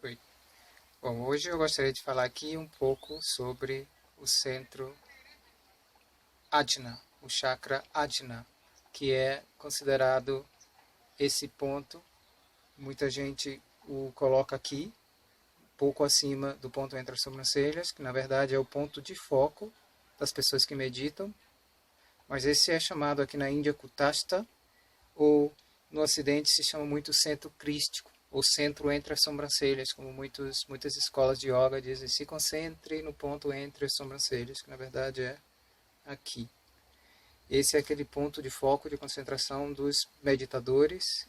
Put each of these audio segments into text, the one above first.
Oi. Bom, hoje eu gostaria de falar aqui um pouco sobre o centro Ajna, o chakra Ajna, que é considerado esse ponto. Muita gente o coloca aqui, pouco acima do ponto entre as sobrancelhas, que na verdade é o ponto de foco das pessoas que meditam, mas esse é chamado aqui na Índia Kutastha, ou no Ocidente se chama muito centro crístico, ou centro entre as sobrancelhas, como muitas escolas de yoga dizem, se concentre no ponto entre as sobrancelhas, que na verdade é aqui. Esse é aquele ponto de foco, de concentração dos meditadores.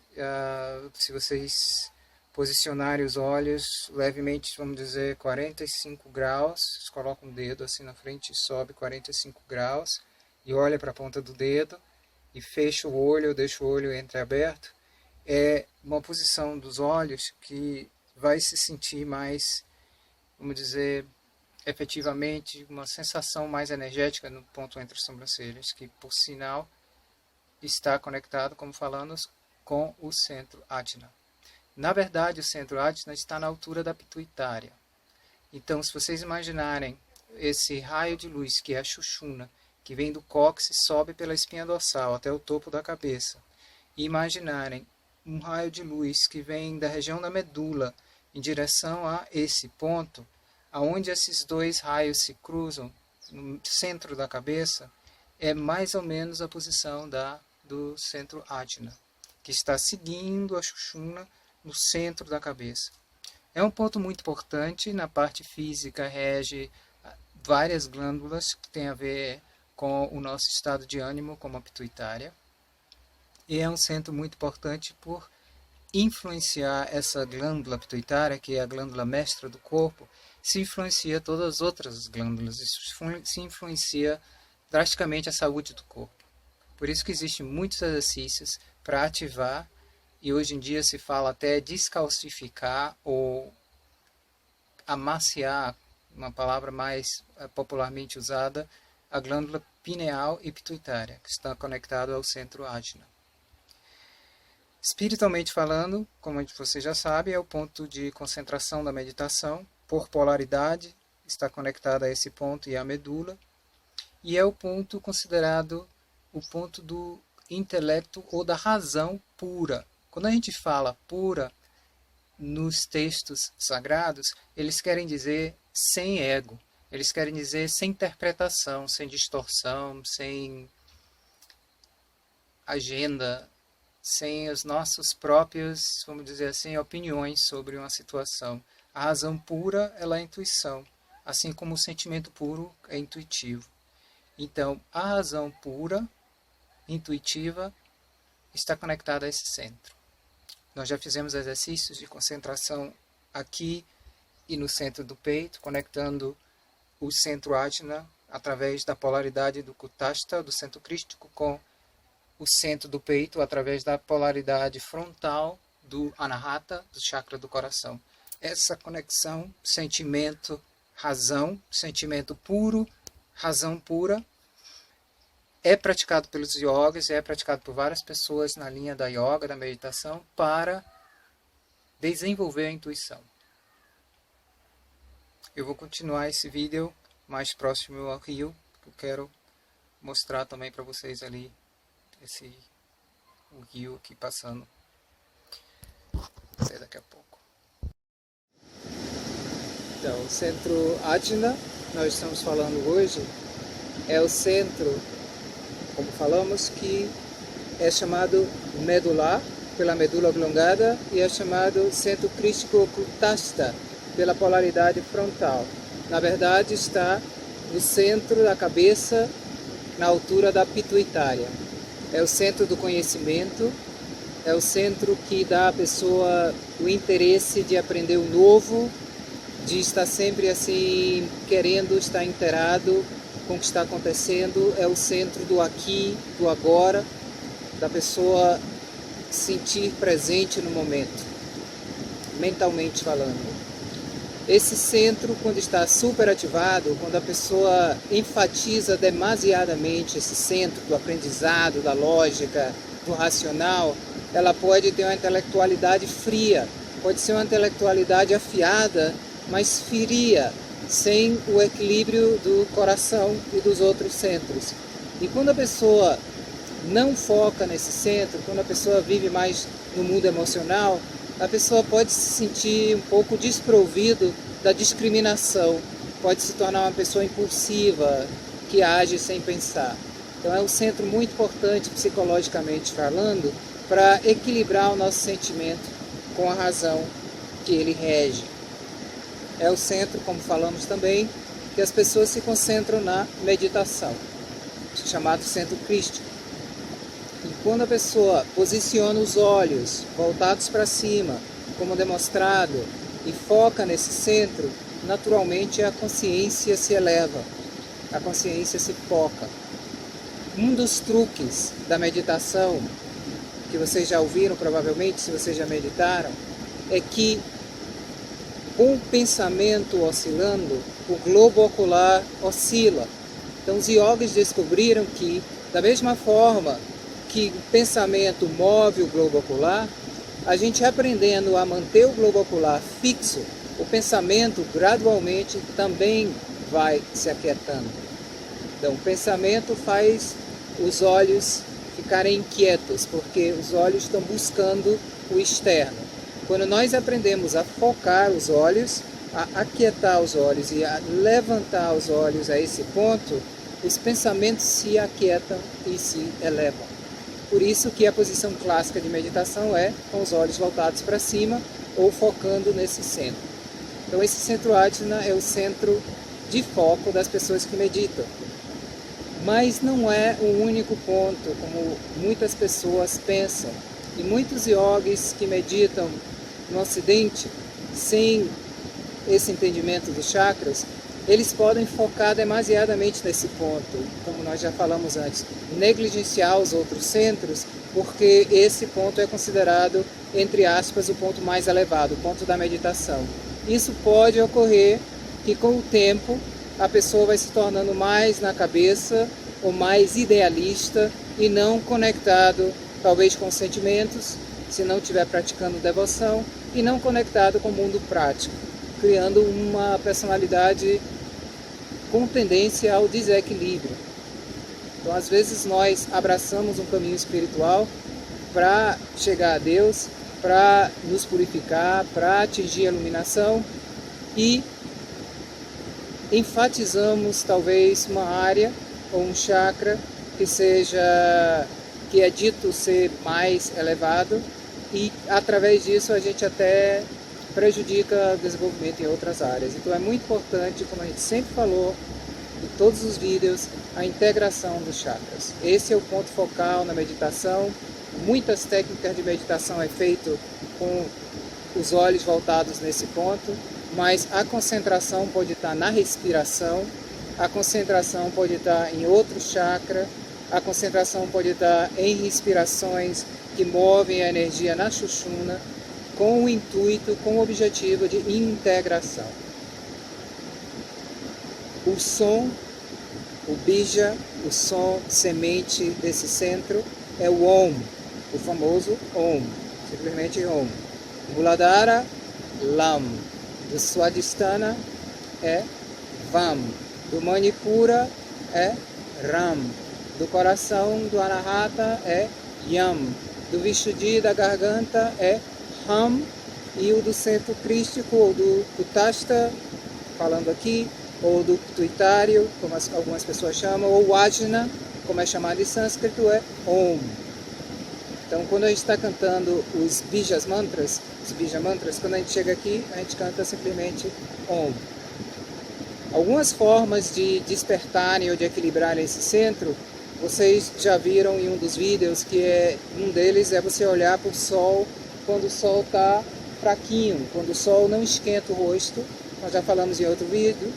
Se vocês posicionarem os olhos levemente, vamos dizer, 45 graus, coloca um dedo assim na frente e sobe 45 graus, e olha para a ponta do dedo, e fecha o olho, deixa o olho entreaberto, é uma posição dos olhos que vai se sentir mais, vamos dizer, efetivamente, uma sensação mais energética no ponto entre as sobrancelhas, que por sinal está conectado, como falamos, com o centro Ajna. Na verdade, o centro Ajna está na altura da pituitária. Então, se vocês imaginarem esse raio de luz, que é a Sushumna, que vem do cóccix, sobe pela espinha dorsal até o topo da cabeça, e imaginarem um raio de luz que vem da região da medula em direção a esse ponto, aonde esses dois raios se cruzam, no centro da cabeça, é mais ou menos a posição do centro Ajna, que está seguindo a Sushumna no centro da cabeça. É um ponto muito importante na parte física, rege várias glândulas que têm a ver com o nosso estado de ânimo, como a pituitária. E é um centro muito importante por influenciar essa glândula pituitária, que é a glândula mestra do corpo, se influencia todas as outras glândulas, isso se influencia drasticamente a saúde do corpo. Por isso que existem muitos exercícios para ativar, e hoje em dia se fala até descalcificar ou amaciar, uma palavra mais popularmente usada, a glândula pineal e pituitária, que está conectada ao centro Ajna. Espiritualmente falando, como você já sabe, é o ponto de concentração da meditação. Por polaridade, está conectada a esse ponto e à medula. E é o ponto considerado o ponto do intelecto ou da razão pura. Quando a gente fala pura nos textos sagrados, eles querem dizer sem ego. Eles querem dizer sem interpretação, sem distorção, sem agenda, sem os nossos próprios, vamos dizer assim, opiniões sobre uma situação. A razão pura, ela é a intuição, assim como o sentimento puro é intuitivo. Então, a razão pura, intuitiva, está conectada a esse centro. Nós já fizemos exercícios de concentração aqui e no centro do peito, conectando o centro Ajna através da polaridade do Kutastha, do centro crístico, com o centro do peito através da polaridade frontal do Anahata, do chakra do coração. Essa conexão, sentimento, razão, sentimento puro, razão pura, é praticado pelos yogas, é praticado por várias pessoas na linha da yoga, da meditação, para desenvolver a intuição. Eu vou continuar esse vídeo mais próximo ao rio, que eu quero mostrar também para vocês ali o rio aqui passando. Até daqui a pouco. Então, o centro Ajna, nós estamos falando hoje, é o centro, como falamos, que é chamado medular, pela medula oblongada, e é chamado centro crístico Kutastha, pela polaridade frontal. Na verdade, está no centro da cabeça, na altura da pituitária. É o centro do conhecimento, é o centro que dá à pessoa o interesse de aprender o novo, de estar sempre assim, querendo estar inteirado com o que está acontecendo. É o centro do aqui, do agora, da pessoa sentir presente no momento, mentalmente falando. Esse centro, quando está super ativado, quando a pessoa enfatiza demasiadamente esse centro do aprendizado, da lógica, do racional, ela pode ter uma intelectualidade fria, pode ser uma intelectualidade afiada, mas fria, sem o equilíbrio do coração e dos outros centros. E quando a pessoa não foca nesse centro, quando a pessoa vive mais no mundo emocional, a pessoa pode se sentir um pouco desprovido da discriminação, pode se tornar uma pessoa impulsiva, que age sem pensar. Então é um centro muito importante, psicologicamente falando, para equilibrar o nosso sentimento com a razão que ele rege. É o centro, como falamos também, que as pessoas se concentram na meditação, chamado centro crístico. E quando a pessoa posiciona os olhos voltados para cima, como demonstrado, e foca nesse centro, naturalmente a consciência se eleva, a consciência se foca. Um dos truques da meditação, que vocês já ouviram provavelmente, se vocês já meditaram, é que com o pensamento oscilando, o globo ocular oscila. Então os yogis descobriram que, da mesma forma que o pensamento move o globo ocular, a gente aprendendo a manter o globo ocular fixo, o pensamento gradualmente também vai se aquietando. Então o pensamento faz os olhos ficarem inquietos, porque os olhos estão buscando o externo. Quando nós aprendemos a focar os olhos, a aquietar os olhos e a levantar os olhos a esse ponto, os pensamentos se aquietam e se elevam. Por isso que a posição clássica de meditação é com os olhos voltados para cima ou focando nesse centro. Então esse centro Ajna é o centro de foco das pessoas que meditam. Mas não é o único ponto, como muitas pessoas pensam. E muitos yogis que meditam no Ocidente, sem esse entendimento dos chakras, eles podem focar demasiadamente nesse ponto, como nós já falamos antes, negligenciar os outros centros, porque esse ponto é considerado, entre aspas, o ponto mais elevado, o ponto da meditação. Isso pode ocorrer que com o tempo a pessoa vai se tornando mais na cabeça ou mais idealista e não conectado talvez com os sentimentos, se não estiver praticando devoção, e não conectado com o mundo prático, criando uma personalidade com tendência ao desequilíbrio. Então, às vezes, nós abraçamos um caminho espiritual para chegar a Deus, para nos purificar, para atingir a iluminação, e enfatizamos talvez uma área ou um chakra que é dito ser mais elevado, e através disso a gente até prejudica o desenvolvimento em outras áreas. Então é muito importante, como a gente sempre falou em todos os vídeos, a integração dos chakras. Esse é o ponto focal na meditação. Muitas técnicas de meditação é feito com os olhos voltados nesse ponto, mas a concentração pode estar na respiração, a concentração pode estar em outro chakra, a concentração pode estar em respirações que movem a energia na Sushumna, com o intuito, com o objetivo de integração. O som, o bija, o som semente desse centro é o Om, o famoso Om, simplesmente Om. Muladhara, Lam. Do Swadhisthana é Vam. Do Manipura é Ram. Do coração do Anahata é Yam. Do Vishuddhi da garganta é Ham. E o do centro crístico, ou do Kutastha, falando aqui, ou do pituitário, como algumas pessoas chamam, ou Ajna, como é chamado em sânscrito, é Om. Então, quando a gente está cantando os bija mantras, quando a gente chega aqui, a gente canta simplesmente Om. Algumas formas de despertarem ou de equilibrarem esse centro, vocês já viram em um dos vídeos, um deles é você olhar para o sol quando o sol está fraquinho, quando o sol não esquenta o rosto, nós já falamos em outro vídeo,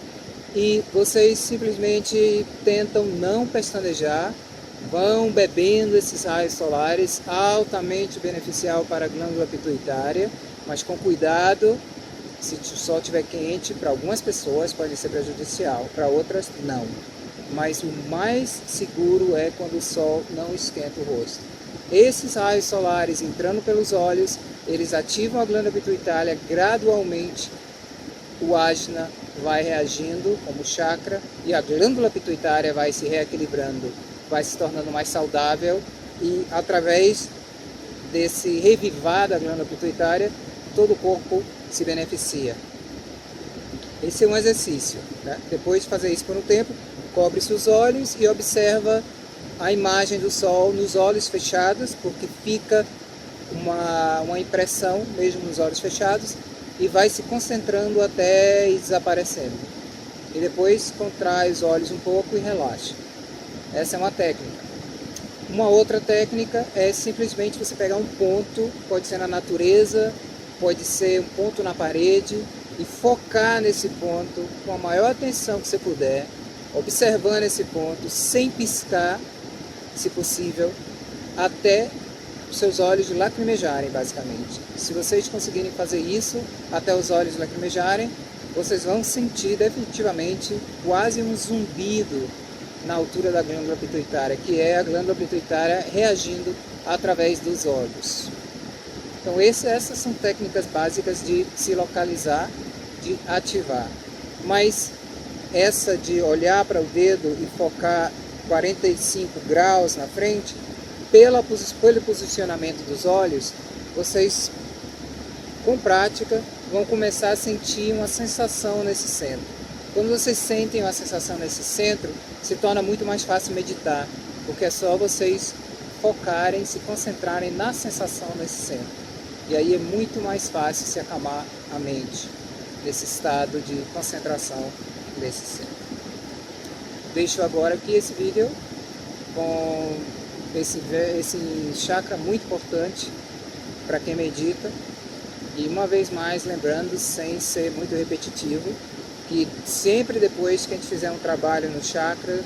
e vocês simplesmente tentam não pestanejar, vão bebendo esses raios solares, altamente beneficial para a glândula pituitária, mas com cuidado. Se o sol estiver quente, para algumas pessoas pode ser prejudicial, para outras não. Mas o mais seguro é quando o sol não esquenta o rosto. Esses raios solares entrando pelos olhos eles ativam a glândula pituitária gradualmente, o ajna vai reagindo como chakra e a glândula pituitária vai se reequilibrando, vai se tornando mais saudável e através desse revivar da glândula pituitária, todo o corpo se beneficia. Esse é um exercício. Né? Depois de fazer isso por um tempo, cobre-se os olhos e observa a imagem do sol nos olhos fechados, porque fica uma impressão mesmo nos olhos fechados e vai se concentrando até ir desaparecendo. E depois contrai os olhos um pouco e relaxa. Essa é uma técnica. Uma outra técnica é simplesmente você pegar um ponto, pode ser na natureza, pode ser um ponto na parede, e focar nesse ponto com a maior atenção que você puder, observando esse ponto sem piscar, se possível, até os seus olhos lacrimejarem, basicamente. Se vocês conseguirem fazer isso até os olhos lacrimejarem, vocês vão sentir definitivamente quase um zumbido na altura da glândula pituitária, que é a glândula pituitária reagindo através dos olhos. Então essas são técnicas básicas de se localizar, de ativar. Mas essa de olhar para o dedo e focar 45 graus na frente, pelo posicionamento dos olhos, vocês com prática vão começar a sentir uma sensação nesse centro. Quando vocês sentem uma sensação nesse centro, se torna muito mais fácil meditar, porque é só vocês focarem, se concentrarem na sensação nesse centro. E aí é muito mais fácil se acalmar a mente nesse estado de concentração nesse centro. Deixo agora aqui esse vídeo com esse chakra muito importante para quem medita. E uma vez mais, lembrando, sem ser muito repetitivo, que sempre depois que a gente fizer um trabalho no chakra,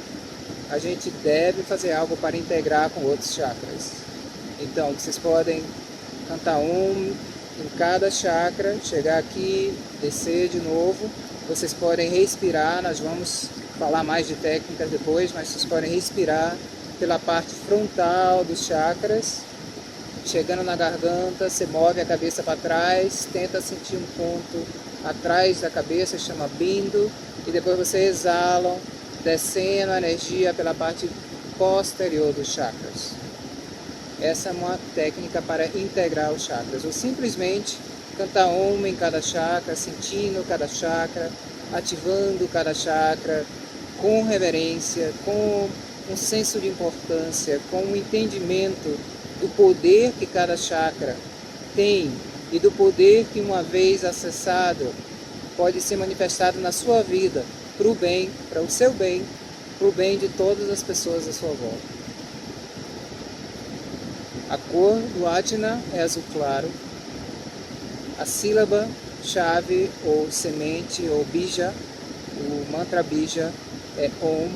a gente deve fazer algo para integrar com outros chakras. Então, vocês podem cantar em cada chakra, chegar aqui, descer de novo. Vocês podem respirar, nós vamos falar mais de técnicas depois, mas vocês podem respirar pela parte frontal dos chakras. Chegando na garganta, você move a cabeça para trás, tenta sentir um ponto atrás da cabeça, chama bindu, e depois você exala, descendo a energia pela parte posterior dos chakras. Essa é uma técnica para integrar os chakras, ou simplesmente cantar Om em cada chakra, sentindo cada chakra, ativando cada chakra, com reverência, com um senso de importância, com um entendimento do poder que cada chakra tem e do poder que, uma vez acessado, pode ser manifestado na sua vida, para o bem, para o seu bem, para o bem de todas as pessoas à sua volta. A cor do ajna é azul claro. A sílaba, chave ou semente ou bija, o mantra bija é Om.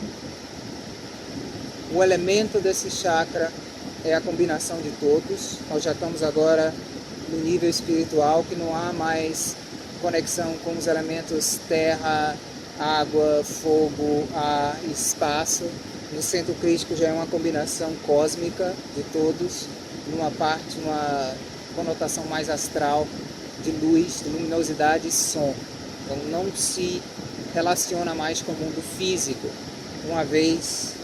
O elemento desse chakra é a combinação de todos. Nós já estamos agora no nível espiritual, que não há mais conexão com os elementos terra, água, fogo, ar, espaço. No centro crístico já é uma combinação cósmica de todos, numa parte, uma conotação mais astral de luz, de luminosidade e som. Então não se relaciona mais com o mundo físico, uma vez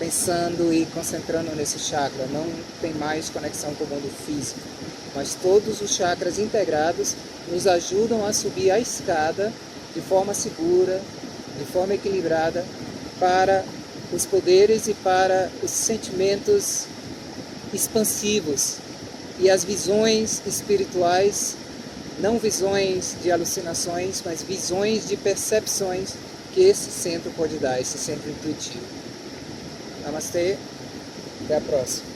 pensando e concentrando nesse chakra, não tem mais conexão com o mundo físico. Mas todos os chakras integrados nos ajudam a subir a escada de forma segura, de forma equilibrada, para os poderes e para os sentimentos expansivos e as visões espirituais, não visões de alucinações, mas visões de percepções que esse centro pode dar, esse centro intuitivo. Namastê, até a próxima.